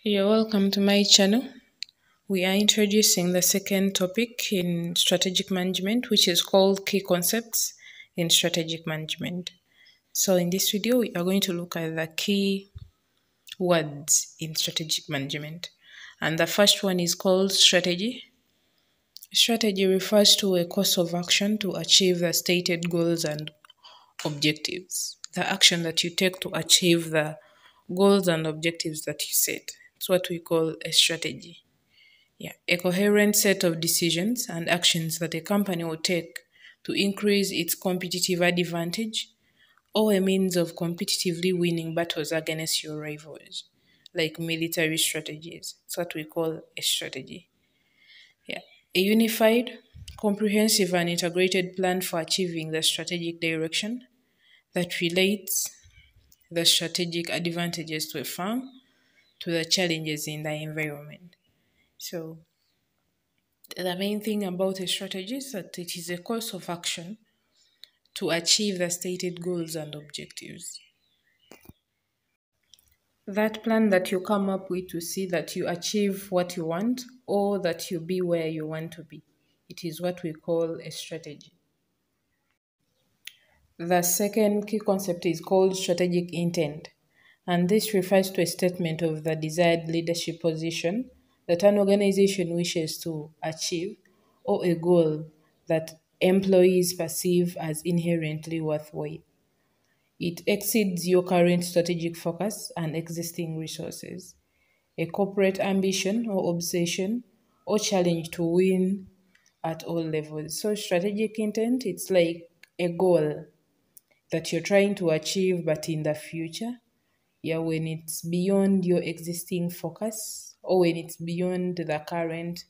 You're welcome to my channel. We are introducing the second topic in strategic management, which is called key concepts in strategic management. So in this video, we are going to look at the key words in strategic management. And the first one is called strategy. Strategy refers to a course of action to achieve the stated goals and objectives. The action that you take to achieve the goals and objectives that you set. It's what we call a strategy. Yeah, a coherent set of decisions and actions that a company will take to increase its competitive advantage or a means of competitively winning battles against your rivals, like military strategies. That's what we call a strategy. Yeah, a unified, comprehensive, and integrated plan for achieving the strategic direction that relates the strategic advantages to a firm to the challenges in the environment. So, the main thing about a strategy is that it is a course of action to achieve the stated goals and objectives. That plan that you come up with to see that you achieve what you want or that you be where you want to be. It is what we call a strategy. The second key concept is called strategic intent, and this refers to a statement of the desired leadership position that an organization wishes to achieve or a goal that employees perceive as inherently worthwhile. It exceeds your current strategic focus and existing resources. A corporate ambition or obsession or challenge to win at all levels. So strategic intent, it's like a goal that you're trying to achieve, but in the future, yeah, when it's beyond your existing focus or when it's beyond the current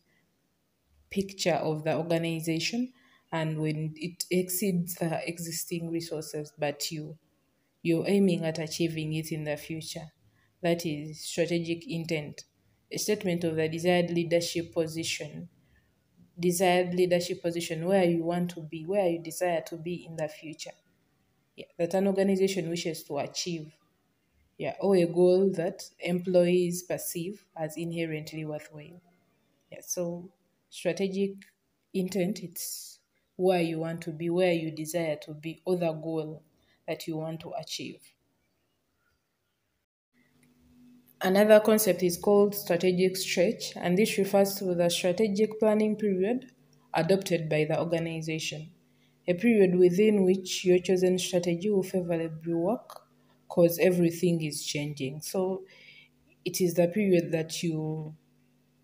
picture of the organization and when it exceeds the existing resources, but you're aiming at achieving it in the future. That is strategic intent, a statement of the desired leadership position where you want to be, where you desire to be in the future. Yeah, that an organization wishes to achieve. Yeah, or a goal that employees perceive as inherently worthwhile. Yeah, so strategic intent, it's where you want to be, where you desire to be, or the goal that you want to achieve. Another concept is called strategic stretch, and this refers to the strategic planning period adopted by the organization, a period within which your chosen strategy will favorably work because everything is changing. So it is the period that you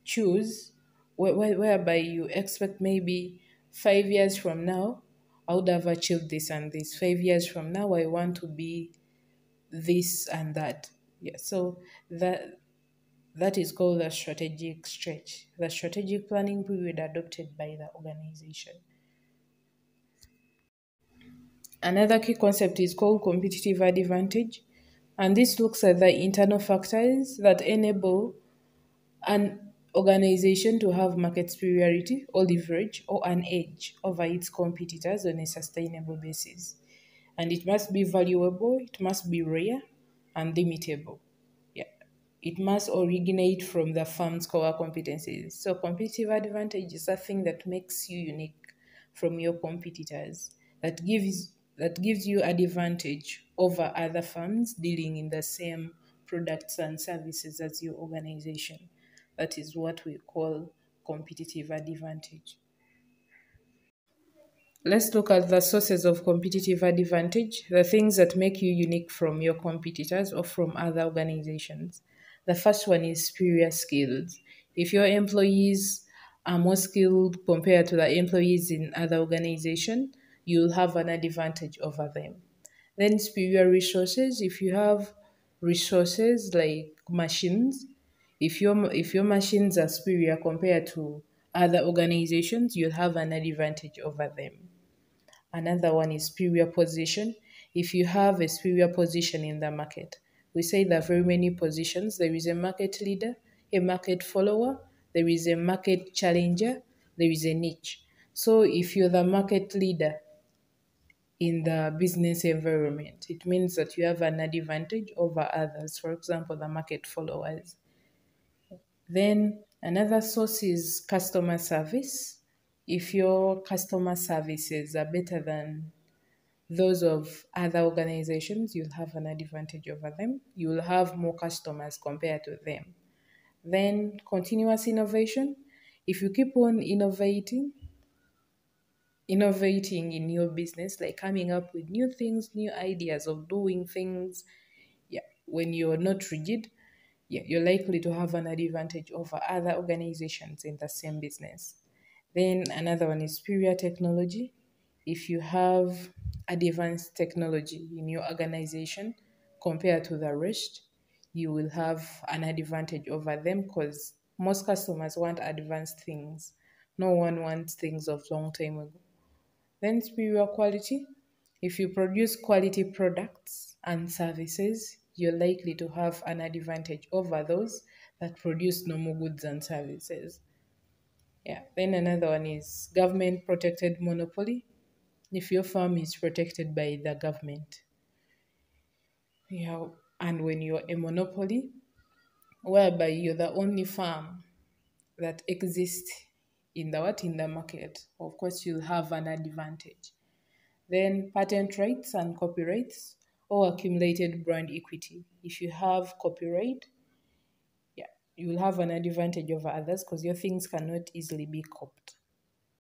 choose whereby you expect maybe 5 years from now, I would have achieved this and this. 5 years from now, I want to be this and that. Yeah, so that is called the strategic stretch, the strategic planning period adopted by the organization. Another key concept is called competitive advantage, and this looks at the internal factors that enable an organization to have market superiority or leverage or an edge over its competitors on a sustainable basis. And it must be valuable, it must be rare and limitable. Yeah. It must originate from the firm's core competencies. So competitive advantage is a thing that makes you unique from your competitors, that gives you advantage over other firms dealing in the same products and services as your organization. That is what we call competitive advantage. Let's look at the sources of competitive advantage, the things that make you unique from your competitors or from other organizations. The first one is superior skills. If your employees are more skilled compared to the employees in other organizations, you'll have an advantage over them. Then superior resources. If you have resources like machines, if your machines are superior compared to other organizations, you'll have an advantage over them. Another one is superior position. If you have a superior position in the market, we say there are very many positions. There is a market leader, a market follower, there is a market challenger, there is a niche. So if you're the market leader in the business environment, it means that you have an advantage over others. For example, the market followers. Then another source is customer service. If your customer services are better than those of other organizations, you'll have an advantage over them. You'll have more customers compared to them. Then continuous innovation. If you keep on innovating in your business, like coming up with new things, new ideas of doing things, yeah, when you're not rigid, yeah, you're likely to have an advantage over other organizations in the same business. Then another one is superior technology. If you have advanced technology in your organization compared to the rest, you will have an advantage over them because most customers want advanced things. No one wants things of long time ago. Then superior quality. If you produce quality products and services, you're likely to have an advantage over those that produce normal goods and services. Yeah. Then another one is government protected monopoly. If your firm is protected by the government, yeah, and when you're a monopoly, whereby you're the only firm that exists in the market, of course you'll have an advantage. Then patent rights and copyrights or accumulated brand equity. If you have copyright, yeah, you will have an advantage over others because your things cannot easily be copied.